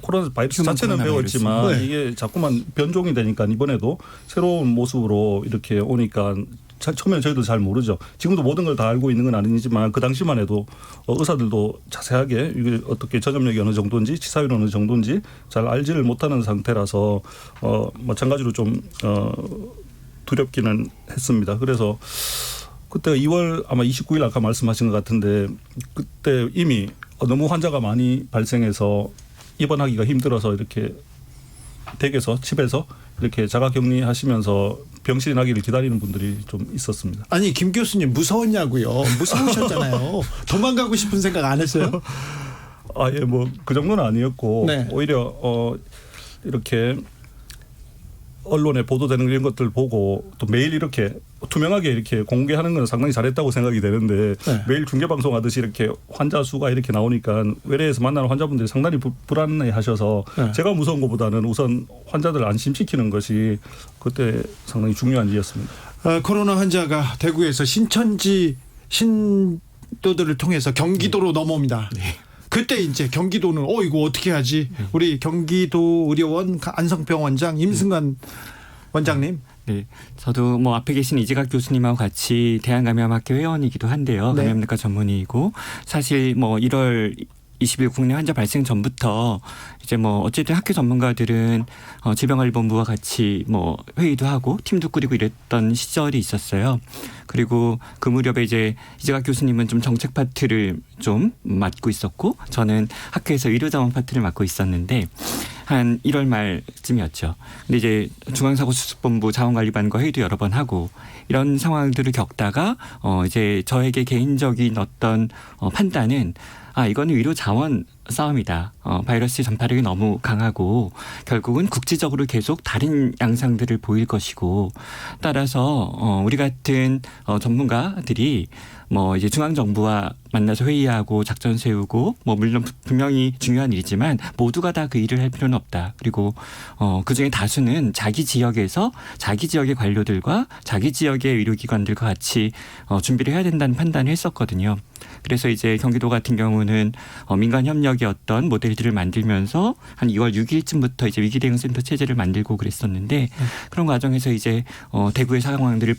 코로나 바이러스 휴먼 자체는 코로나 배웠지만 바이러스. 네. 이게 자꾸만 변종이 되니까 이번에도 새로운 모습으로 이렇게 오니까 처음에는 저희도 잘 모르죠. 지금도 모든 걸 다 알고 있는 건 아니지만 그 당시만 해도 의사들도 자세하게 이게 어떻게 전염력이 어느 정도인지 치사율이 어느 정도인지 잘 알지를 못하는 상태라서 마찬가지로 좀 두렵기는 했습니다. 그래서 그때 2월 아마 29일 아까 말씀하신 것 같은데 그때 이미 너무 환자가 많이 발생해서 입원하기가 힘들어서 이렇게 댁에서 집에서 이렇게 자가격리하시면서 병실이 나기를 기다리는 분들이 좀 있었습니다. 아니 김 교수님 무서웠냐고요. 무서우셨잖아요. 도망가고 싶은 생각 안 했어요? 예, 뭐 그 정도는 아니었고 네. 오히려 이렇게 언론에 보도되는 이런 것들 보고 또 매일 이렇게 투명하게 이렇게 공개하는 건 상당히 잘했다고 생각이 되는데 네. 매일 중계방송 하듯이 이렇게 환자 수가 이렇게 나오니까 외래에서 만나는 환자분들이 상당히 불안해 하셔서 네. 제가 무서운 것보다는 우선 환자들을 안심시키는 것이 그때 상당히 중요한 일이었습니다. 코로나 환자가 대구에서 신천지 신도들을 통해서 경기도로 넘어옵니다. 그때 이제 경기도는 이거 어떻게 하지? 우리 경기도 의료원 안성병 원장 임승관 원장님. 네, 저도 뭐 앞에 계신 이재각 교수님하고 같이 대한감염학회 회원이기도 한데요. 네. 감염내과 전문의이고 사실 뭐 1월 20일 국내 환자 발생 전부터 이제 뭐 어쨌든 학회 전문가들은 질병관리본부와 같이 뭐 회의도 하고 팀도 꾸리고 이랬던 시절이 있었어요. 그리고 그 무렵에 이제 이재각 교수님은 좀 정책 파트를 좀 맡고 있었고 저는 학회에서 의료자원 파트를 맡고 있었는데 한 1월 말쯤이었죠. 근데 이제 중앙사고수습본부 자원관리반과 회의도 여러 번 하고 이런 상황들을 겪다가 이제 저에게 개인적인 어떤 판단은 이거는 의료 자원 싸움이다. 바이러스의 전파력이 너무 강하고 결국은 국지적으로 계속 다른 양상들을 보일 것이고 따라서 우리 같은 전문가들이 뭐 이제 중앙정부와 만나서 회의하고 작전 세우고 뭐 물론 분명히 중요한 일이지만 모두가 다 그 일을 할 필요는 없다. 그리고 그중에 다수는 자기 지역에서 자기 지역의 관료들과 자기 지역의 의료기관들과 같이 준비를 해야 된다는 판단을 했었거든요. 그래서 이제 경기도 같은 경우는 민간 협력의 어떤 모델들을 만들면서 한 2월 6일쯤부터 이제 위기대응센터 체제를 만들고 그랬었는데 그런 과정에서 이제 대구의 상황들을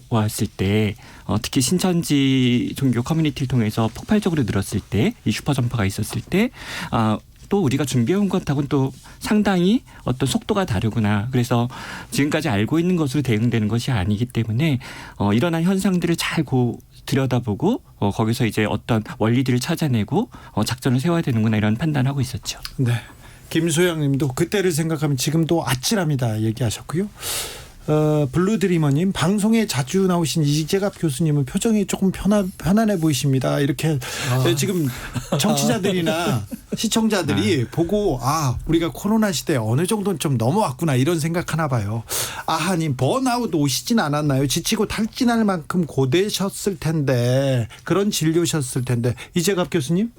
보았을 때 특히 신천지 종교 커뮤니티를 통해서 폭발적으로 늘었을 때 이 슈퍼 전파가 있었을 때 또 우리가 준비해온 것하고는 또 상당히 어떤 속도가 다르구나. 그래서 지금까지 알고 있는 것으로 대응되는 것이 아니기 때문에 일어난 현상들을 잘 들여다보고 거기서 이제 어떤 원리들을 찾아내고 작전을 세워야 되는구나 이런 판단하고 있었죠. 네. 김소영 님도 그때를 생각하면 지금도 아찔합니다 얘기하셨고요. 블루드리머님, 방송에 자주 나오신 이재갑 교수님은 표정이 조금 편안해 보이십니다. 이렇게 지금 청취자들이나 시청자들이 보고 우리가 코로나 시대에 어느 정도는 좀 넘어왔구나 이런 생각하나 봐요. 아하님, 번아웃 오시진 않았나요? 지치고 탈진할 만큼 고되셨을 텐데, 그런 진료셨을 텐데. 이재갑 교수님?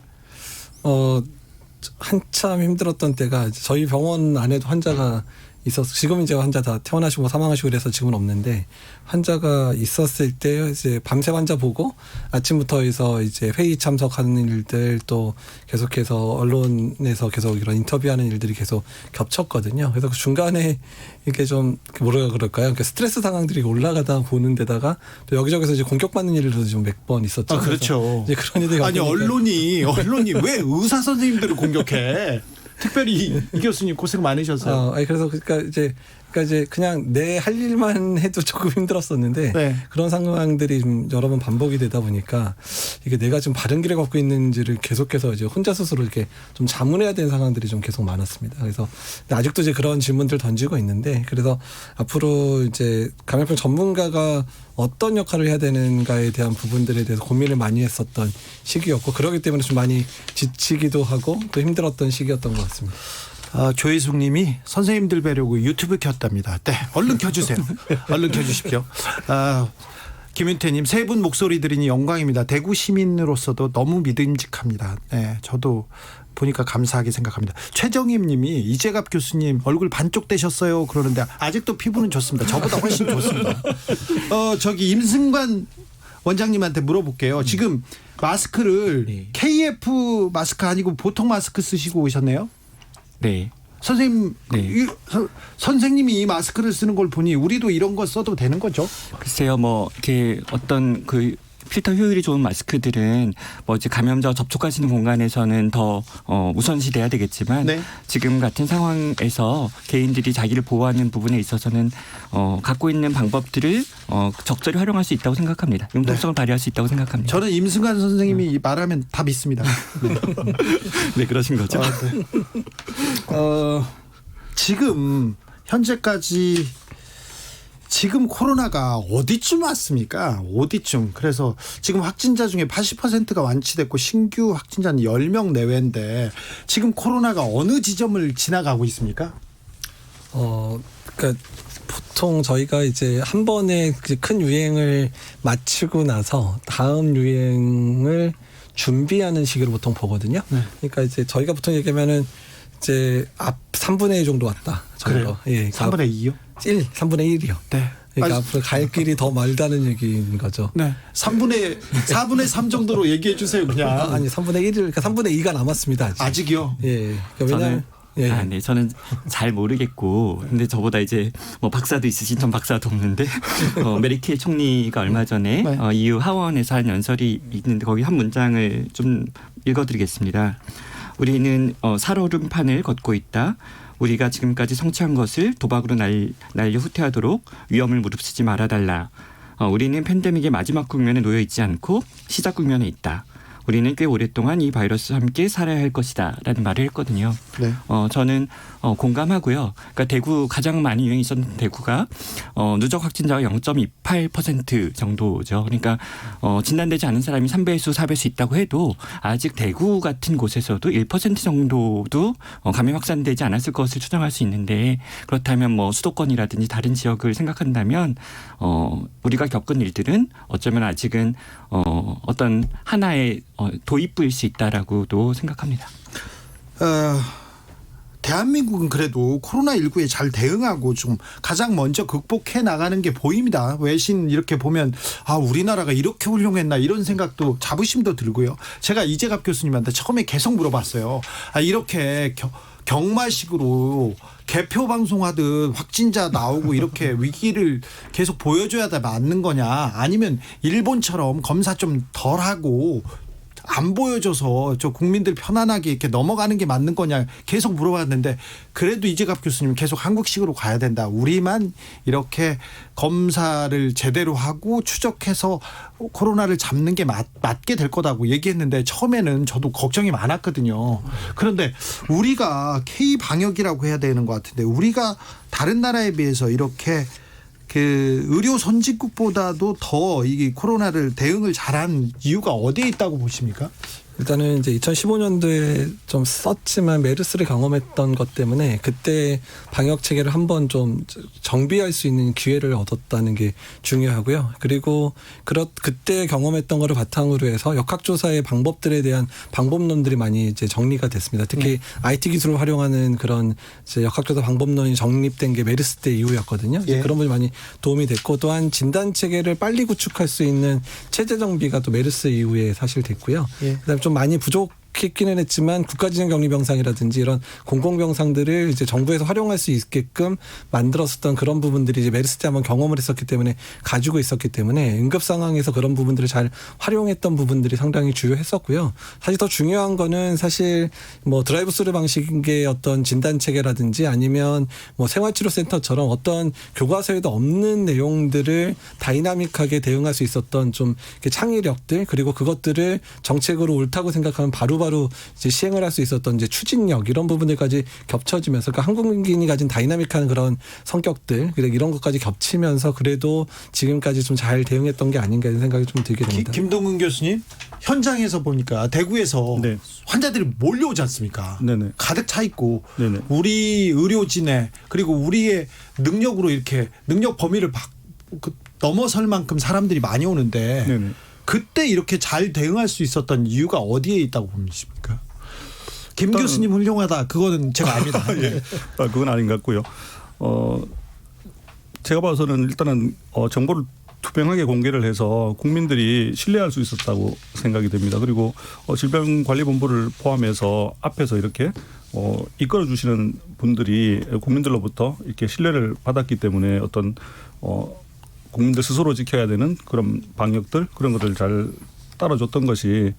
한참 힘들었던 때가 저희 병원 안에도 환자가 있어서, 지금 이제 환자 다 퇴원하시고 사망하시고 그래서 지금은 없는데, 환자가 있었을 때 이제 밤새 환자 보고 아침부터 해서 이제 회의 참석하는 일들, 또 계속해서 언론에서 계속 이런 인터뷰하는 일들이 계속 겹쳤거든요. 그래서 그 중간에 이게 좀 뭐라 그럴까요? 그러니까 스트레스 상황들이 올라가다 보는 데다가 또 여기저기서 이제 공격받는 일도 좀 몇 번 있었죠. 그렇죠. 이제 그런 일들이 아니, 언론이 왜 의사 선생님들을 공격해? 특별히 이 교수님 고생 많으셨어요. 그러니까 이제 그냥 내 할 일만 해도 조금 힘들었었는데, 네. 그런 상황들이 좀 여러 번 반복이 되다 보니까 이게 내가 지금 바른 길을 걷고 있는지를 계속해서 이제 혼자 스스로 이렇게 좀 자문해야 되는 상황들이 좀 계속 많았습니다. 그래서 아직도 이제 그런 질문들 던지고 있는데, 그래서 앞으로 이제 감염병 전문가가 어떤 역할을 해야 되는가에 대한 부분들에 대해서 고민을 많이 했었던 시기였고, 그러기 때문에 좀 많이 지치기도 하고 또 힘들었던 시기였던 것 같습니다. 조희숙 님이 선생님들 뵈려고 유튜브 켰답니다. 네, 얼른 켜주세요. 얼른 켜주십시오. 김윤태님, 세 분 목소리 들으니 영광입니다. 대구 시민으로서도 너무 믿음직합니다. 네, 저도 보니까 감사하게 생각합니다. 최정임 님이 이재갑 교수님 얼굴 반쪽 되셨어요 그러는데 아직도 피부는 좋습니다. 저보다 훨씬 좋습니다. 저기 임승관 원장님한테 물어볼게요. 지금 마스크를 KF 마스크 아니고 보통 마스크 쓰시고 오셨네요. 네. 선생님, 선생님이 이 마스크를 쓰는 걸 보니 우리도 이런 거 써도 되는 거죠? 글쎄요, 이렇게 어떤 필터 효율이 좋은 마스크들은 이제 감염자와 접촉하시는 공간에서는 더 우선시돼야 되겠지만, 네. 지금 같은 상황에서 개인들이 자기를 보호하는 부분에 있어서는 갖고 있는 방법들을 적절히 활용할 수 있다고 생각합니다. 융통성을 발휘할 수 있다고 생각합니다. 저는 임승관 선생님이 말하면 다 믿습니다. 네, 그러신 거죠. 네. 지금 현재까지 지금 코로나가 어디쯤 왔습니까? 어디쯤. 그래서 지금 확진자 중에 80%가 완치됐고 신규 확진자는 10명 내외인데 지금 코로나가 어느 지점을 지나가고 있습니까? 그러니까 보통 저희가 이제 한 번에 큰 유행을 마치고 나서 다음 유행을 준비하는 시기로 보통 보거든요. 네. 그러니까 이제 저희가 보통 얘기하면은 이제 앞 3분의 1 정도 왔다. 그래요? 예, 3분의 2요? 3분의 1이요. 네. 그러니까 앞으로 갈 길이 더 멀다는 얘기인 거죠. 네. 4분의 3 정도로 얘기해 주세요, 그냥. 아니, 3분의 1, 그러니까 3분의 2가 남았습니다. 아직이요? 예. 그러니까 왜냐면 네, 저는 잘 모르겠고, 근데 저보다 이제 박사도 있으신 전 박사도 없는데, 메리켈 총리가 얼마 전에 네. EU 하원에서 한 연설이 있는데 거기 한 문장을 좀 읽어드리겠습니다. 우리는 살얼음판을 걷고 있다. 우리가 지금까지 성취한 것을 도박으로 날려 후퇴하도록 위험을 무릅쓰지 말아달라. 우리는 팬데믹의 마지막 국면에 놓여 있지 않고 시작 국면에 있다. 우리는 꽤 오랫동안 이 바이러스와 함께 살아야 할 것이다 라는 말을 했거든요. 네. 저는 공감하고요. 그러니까 대구 가장 많이 유행이 있었던 대구가 누적 확진자가 0.28% 정도죠. 그러니까 진단되지 않은 사람이 3배수 4배수 있다고 해도 아직 대구 같은 곳에서도 1% 정도도 감염 확산되지 않았을 것을 추정할 수 있는데, 그렇다면 수도권이라든지 다른 지역을 생각한다면 우리가 겪은 일들은 어쩌면 아직은 어떤 하나의 도입부일 수 있다라고도 생각합니다. 대한민국은 그래도 코로나19에 잘 대응하고 좀 가장 먼저 극복해 나가는 게 보입니다. 외신 이렇게 보면 우리나라가 이렇게 훌륭했나 이런 생각도 자부심도 들고요. 제가 이재갑 교수님한테 처음에 계속 물어봤어요. 이렇게 경마식으로 개표 방송하듯 확진자 나오고 이렇게 위기를 계속 보여줘야 맞는 거냐, 아니면 일본처럼 검사 좀 덜하고 안 보여줘서 저 국민들 편안하게 이렇게 넘어가는 게 맞는 거냐 계속 물어봤는데, 그래도 이재갑 교수님 계속 한국식으로 가야 된다. 우리만 이렇게 검사를 제대로 하고 추적해서 코로나를 잡는 게 맞게 될 거다고 얘기했는데, 처음에는 저도 걱정이 많았거든요. 그런데 우리가 K 방역이라고 해야 되는 것 같은데, 우리가 다른 나라에 비해서 이렇게 그 의료 선진국보다도 더 이 코로나를 대응을 잘한 이유가 어디에 있다고 보십니까? 일단은 이제 2015년도에 좀 썼지만 메르스를 경험했던 것 때문에 그때 방역 체계를 한번 좀 정비할 수 있는 기회를 얻었다는 게 중요하고요. 그리고 그때 경험했던 거를 바탕으로 해서 역학조사의 방법들에 대한 방법론들이 많이 이제 정리가 됐습니다. 특히 IT 기술을 활용하는 그런 이제 역학조사 방법론이 정립된 게 메르스 때 이후였거든요. 예. 그런 부분이 많이 도움이 됐고 또한 진단 체계를 빨리 구축할 수 있는 체제 정비가 또 메르스 이후에 사실 됐고요. 예. 그다음에 좀 많이 부족했기는 했지만 국가진흥격리병상이라든지 이런 공공병상들을 이제 정부에서 활용할 수 있게끔 만들었었던 그런 부분들이 이제 메르스 때 한번 경험을 했었기 때문에 가지고 있었기 때문에 응급 상황에서 그런 부분들을 잘 활용했던 부분들이 상당히 주요했었고요. 사실 더 중요한 거는 사실 뭐 드라이브 스루 방식의 어떤 진단 체계라든지 아니면 뭐 생활치료센터처럼 어떤 교과서에도 없는 내용들을 다이나믹하게 대응할 수 있었던 좀 이렇게 창의력들 그리고 그것들을 정책으로 옳다고 생각하면 바로바로 이제 시행을 할 수 있었던 이제 추진력 이런 부분들까지 겹쳐지면서 그러니까 한국인이 가진 다이나믹한 그런 성격들 이런 것까지 겹치면서 그래도 지금까지 좀 잘 대응했던 게 아닌가 이런 생각이 좀 들게 됩니다. 김동근 교수님 현장에서 보니까 대구에서 네. 환자들이 몰려오지 않습니까? 네네. 가득 차 있고 네네. 우리 의료진의 그리고 우리의 능력으로 이렇게 능력 범위를 넘어설 만큼 사람들이 많이 오는데 네네. 그때 이렇게 잘 대응할 수 있었던 이유가 어디에 있다고 보십니까? 김 일단은 교수님 훌륭하다. 그거는 제가 압니다. 예. 그건 아닌 것 같고요. 제가 봐서는 일단은 정보를 투명하게 공개를 해서 국민들이 신뢰할 수 있었다고 생각이 됩니다. 그리고 질병관리본부를 포함해서 앞에서 이렇게 이끌어 주시는 분들이 국민들로부터 이렇게 신뢰를 받았기 때문에 어떤 국민들 스스로 지켜야 되는 그런 방역들 그런 것들 잘 따라줬던 것이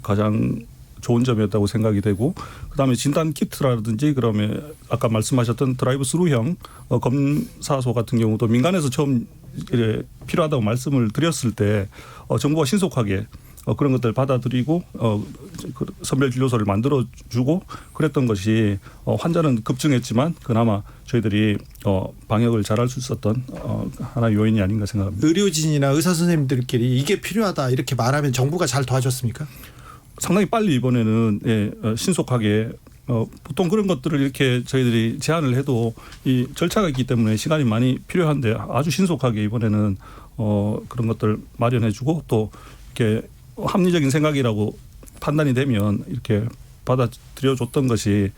가장 좋은 점이었다고 생각이 되고 그다음에 진단 키트라든지 그러면 아까 말씀하셨던 드라이브 스루형 검사소 같은 경우도 민간에서 처음 필요하다고 말씀을 드렸을 때 정부가 신속하게 그런 것들 받아들이고 선별 진료소를 만들어주고 그랬던 것이 환자는 급증했지만 그나마 저희들이 방역을 잘할 수 있었던 하나의 요인이 아닌가 생각합니다. 의료진이나 의사 선생님들끼리 이게 필요하다 이렇게 말하면 정부가 잘 도와줬습니까? 상당히 빨리 이번에는 신속하게 보통 그런 것들을 이렇게 저희들이 제안을 해도 이 절차가 있기 때문에 시간이 많이 필요한데 아주 신속하게 이번에는 그런 것들 마련해주고 또 이렇게 합리적인 생각이라고 판단이 되면 이렇게 받아들여줬던 것이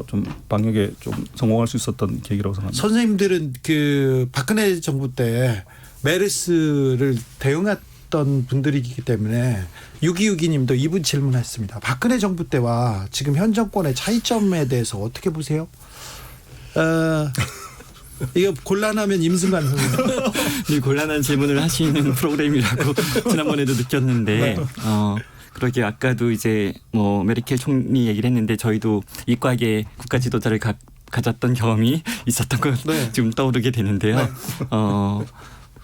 좀 방역에 좀 성공할 수 있었던 계기라고 생각합니다. 선생님들은 그 박근혜 정부 때 메르스를 대응했던 분들이기 때문에 6262님도 이분 질문했습니다. 박근혜 정부 때와 지금 현 정권의 차이점에 대해서 어떻게 보세요? 이거 곤란하면 임승관 선생님. 이 곤란한 질문을 하시는 프로그램이라고 지난번에도 느꼈는데 네. 그러게 아까도 이제 뭐 메르켈 총리 얘기를 했는데 저희도 이과계 국가 지도자를 가졌던 경험이 있었던 것 네. 지금 떠오르게 되는데요. 네.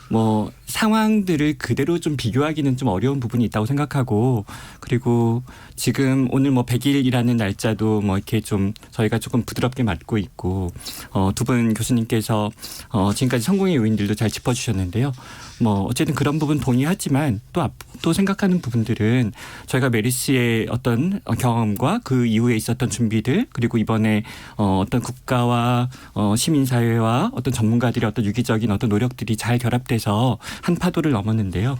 뭐 상황들을 그대로 좀 비교하기는 좀 어려운 부분이 있다고 생각하고 그리고 지금 오늘 뭐 100일이라는 날짜도 뭐 이렇게 좀 저희가 조금 부드럽게 맞고 있고 두 분 교수님께서 지금까지 성공의 요인들도 잘 짚어주셨는데요. 뭐 어쨌든 그런 부분 동의하지만 또 생각하는 부분들은 저희가 메르스의 어떤 경험과 그 이후에 있었던 준비들 그리고 이번에 어떤 국가와 시민사회와 어떤 전문가들의 어떤 유기적인 어떤 노력들이 잘 결합돼서 한 파도를 넘었는데요.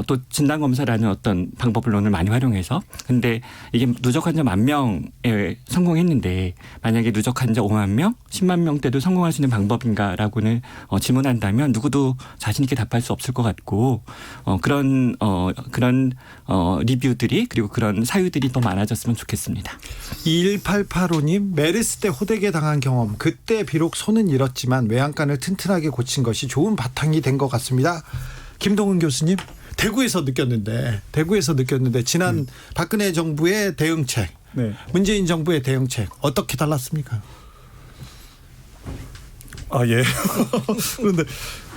또 진단검사라는 어떤 방법론을 많이 활용해서 근데 이게 누적 환자 10,000명에 성공했는데 만약에 누적 환자 5만 명, 10만 명대도 성공할 수 있는 방법인가라고는 질문한다면 누구도 자신 있게 답할 수 없을 것 같고 그런 리뷰들이 그리고 그런 사유들이 더 많아졌으면 좋겠습니다. 1885님 메르스 때 호되게 당한 경험 그때 비록 손은 잃었지만 외양간을 튼튼하게 고친 것이 좋은 바탕이 된 것 같습니다. 김동훈 교수님 대구에서 느꼈는데 지난 박근혜 정부의 대응책 네. 문재인 정부의 대응책 어떻게 달랐습니까? 예. 그런데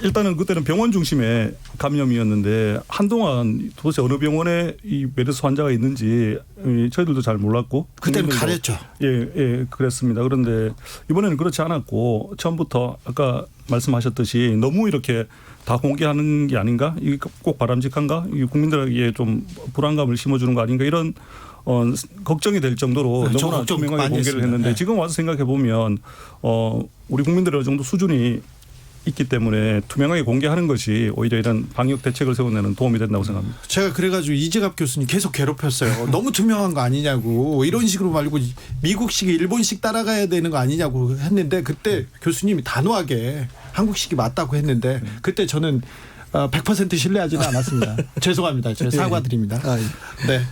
일단은 그때는 병원 중심의 감염이었는데 한동안 도대체 어느 병원에 이 메르스 환자가 있는지 저희들도 잘 몰랐고 그때는 국민들도 가렸죠. 예, 그랬습니다. 그런데 이번에는 그렇지 않았고 처음부터 아까 말씀하셨듯이 너무 이렇게 다 공개하는 게 아닌가? 이게 꼭 바람직한가? 이 국민들에게 좀 불안감을 심어주는 거 아닌가? 이런 걱정이 될 정도로 네, 너무나 걱정 투명하게 많이 공개를 했습니다. 했는데 네. 지금 와서 생각해 보면 우리 국민들의 어느 정도 수준이 있기 때문에 투명하게 공개하는 것이 오히려 이런 방역 대책을 세우는 도움이 된다고 생각합니다. 제가 그래가지고 이재갑 교수님 계속 괴롭혔어요. 너무 투명한 거 아니냐고 이런 식으로 말고 미국식 일본식 따라가야 되는 거 아니냐고 했는데 그때 교수님이 단호하게 한국식이 맞다고 했는데 그때 저는 100% 신뢰하지는 않았습니다. 죄송합니다. 제가 사과드립니다. 네,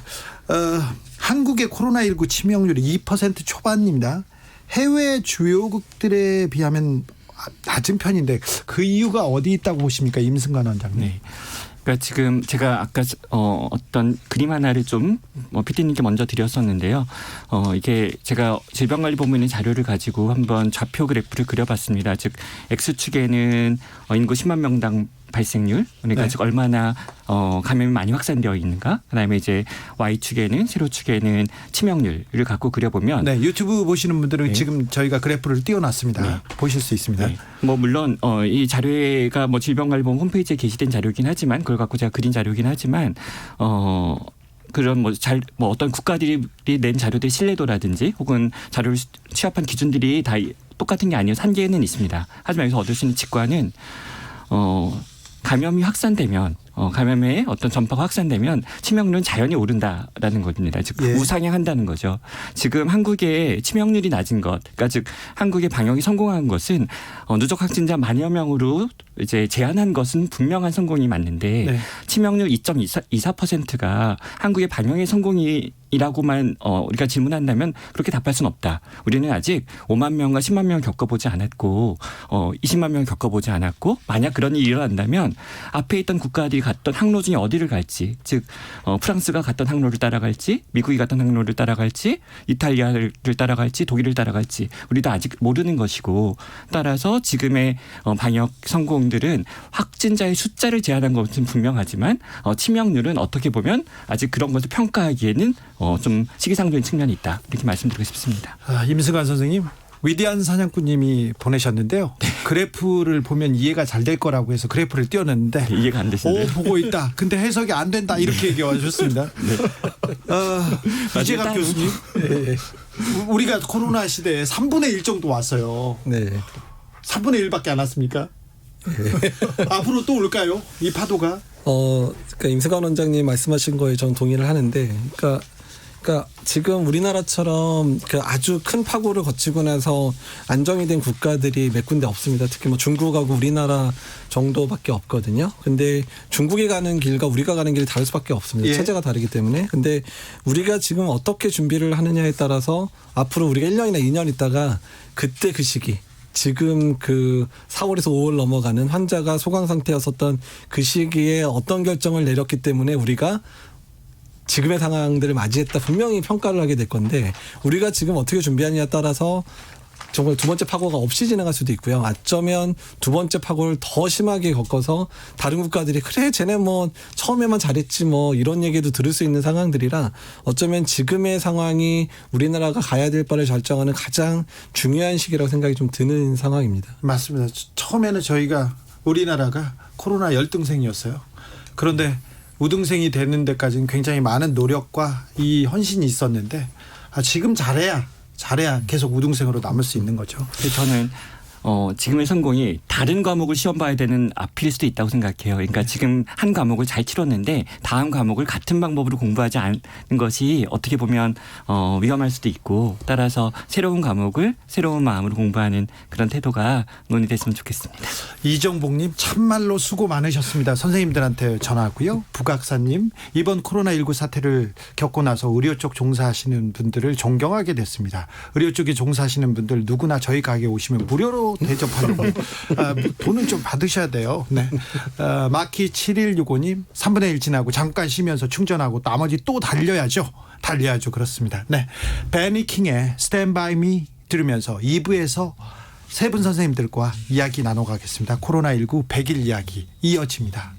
한국의 코로나19 치명률이 2% 초반입니다. 해외 주요국들에 비하면 낮은 편인데 그 이유가 어디 있다고 보십니까, 임승관 원장님? 네. 그러니까 지금 제가 아까 어떤 그림 하나를 좀 PD님께 먼저 드렸었는데요. 이게 제가 질병관리본부의 자료를 가지고 한번 좌표 그래프를 그려봤습니다. 즉 X축에는 인구 10만 명당 발생률, 그러니까 네. 즉 얼마나 감염이 많이 확산되어 있는가. 그다음에 이제 Y축에는 세로축에는 치명률을 갖고 그려보면 네, 유튜브 보시는 분들은 네. 지금 저희가 그래프를 띄워놨습니다. 네. 보실 수 있습니다. 네. 뭐 물론 이 자료가 뭐 질병관리본부 홈페이지에 게시된 자료이긴 하지만 그걸 갖고 제가 그린 자료이긴 하지만 그런 뭐 어떤 국가들이 낸 자료들의 신뢰도라든지 혹은 자료를 취합한 기준들이 다 똑같은 게 아니어서 한계는 있습니다. 하지만 여기서 얻을 수 있는 직관은 감염이 확산되면 감염의 어떤 전파가 확산되면 치명률은 자연히 오른다라는 겁니다. 즉 예. 우상향한다는 거죠. 지금 한국의 치명률이 낮은 것, 그러니까 즉 한국의 방역이 성공한 것은 누적 확진자 만여 명으로 이제 제한한 것은 분명한 성공이 맞는데 네. 치명률 2.24%가 한국의 방역의 성공이라고만 우리가 질문한다면 그렇게 답할 수는 없다. 우리는 아직 5만 명과 10만 명 겪어보지 않았고 20만 명 겪어보지 않았고 만약 그런 일이 일어난다면 앞에 있던 국가들이 갔던 항로 중에 어디를 갈지, 즉 프랑스가 갔던 항로를 따라갈지, 미국이 갔던 항로를 따라갈지, 이탈리아를 따라갈지, 독일을 따라갈지 우리도 아직 모르는 것이고 따라서 지금의 방역 성공들은 확진자의 숫자를 제한한 것은 분명하지만 치명률은 어떻게 보면 아직 그런 것을 평가하기에는 좀 시기상조인 측면이 있다. 이렇게 말씀드리고 싶습니다. 임승관 선생님, 위대한 사냥꾼님이 보내셨는데요. 그래프를 보면 이해가 잘 될 거라고 해서 그래프를 띄워냈는데 이해가 안 되시네요. 보고 있다. 근데 해석이 안 된다. 이렇게 얘기해 주셨습니다. 이재갑 교수님, 우리가 코로나 시대에 3분의 1 정도 왔어요. 네. 3분의 1밖에 안 왔습니까? 앞으로 또 올까요? 이 파도가? 그러니까 임승관 원장님 말씀하신 거에 전 동의를 하는데, 그러니까 지금 우리나라처럼 그 아주 큰 파고를 거치고 나서 안정이 된 국가들이 몇 군데 없습니다. 특히 뭐 중국하고 우리나라 정도밖에 없거든요. 근데 중국이 가는 길과 우리가 가는 길이 다를 수밖에 없습니다. 예. 체제가 다르기 때문에. 근데 우리가 지금 어떻게 준비를 하느냐에 따라서 앞으로 우리가 1년이나 2년 있다가 그때 그 시기, 지금 그 4월에서 5월 넘어가는 환자가 소강 상태였었던 그 시기에 어떤 결정을 내렸기 때문에 우리가 지금의 상황들을 맞이했다 분명히 평가를 하게 될 건데, 우리가 지금 어떻게 준비하느냐에 따라서 정말 두 번째 파고가 없이 지나갈 수도 있고요. 어쩌면 두 번째 파고를 더 심하게 겪어서 다른 국가들이 그래 쟤네 뭐 처음에만 잘했지 뭐 이런 얘기도 들을 수 있는 상황들이라, 어쩌면 지금의 상황이 우리나라가 가야 될 바를 결정하는 가장 중요한 시기라고 생각이 좀 드는 상황입니다. 맞습니다. 처음에는 우리나라가 코로나 열등생이었어요. 그런데 우등생이 되는 데까지는 굉장히 많은 노력과 이 헌신이 있었는데 지금 잘해야 계속 우등생으로 남을 수 있는 거죠. 저는 지금의 성공이 다른 과목을 시험 봐야 되는 앞일 수도 있다고 생각해요. 그러니까 지금 한 과목을 잘 치렀는데 다음 과목을 같은 방법으로 공부하지 않는 것이 어떻게 보면 위험할 수도 있고, 따라서 새로운 과목을 새로운 마음으로 공부하는 그런 태도가 논의됐으면 좋겠습니다. 이정복님, 참말로 수고 많으셨습니다. 선생님들한테 전하고요. 부각사님, 이번 코로나19 사태를 겪고 나서 의료 쪽 종사하시는 분들을 존경하게 됐습니다. 의료 쪽에 종사하시는 분들 누구나 저희 가게에 오시면 무료로 대접하려고 돈은 좀 받으셔야 돼요. 네. 마키 7165님, 3분의 1 지나고 잠깐 쉬면서 충전하고 나머지 또 달려야죠. 그렇습니다. 네. 베니킹의 Stand By Me 들으면서 2부에서 세 분 선생님들과 이야기 나눠가겠습니다. 코로나19 100일 이야기 이어집니다.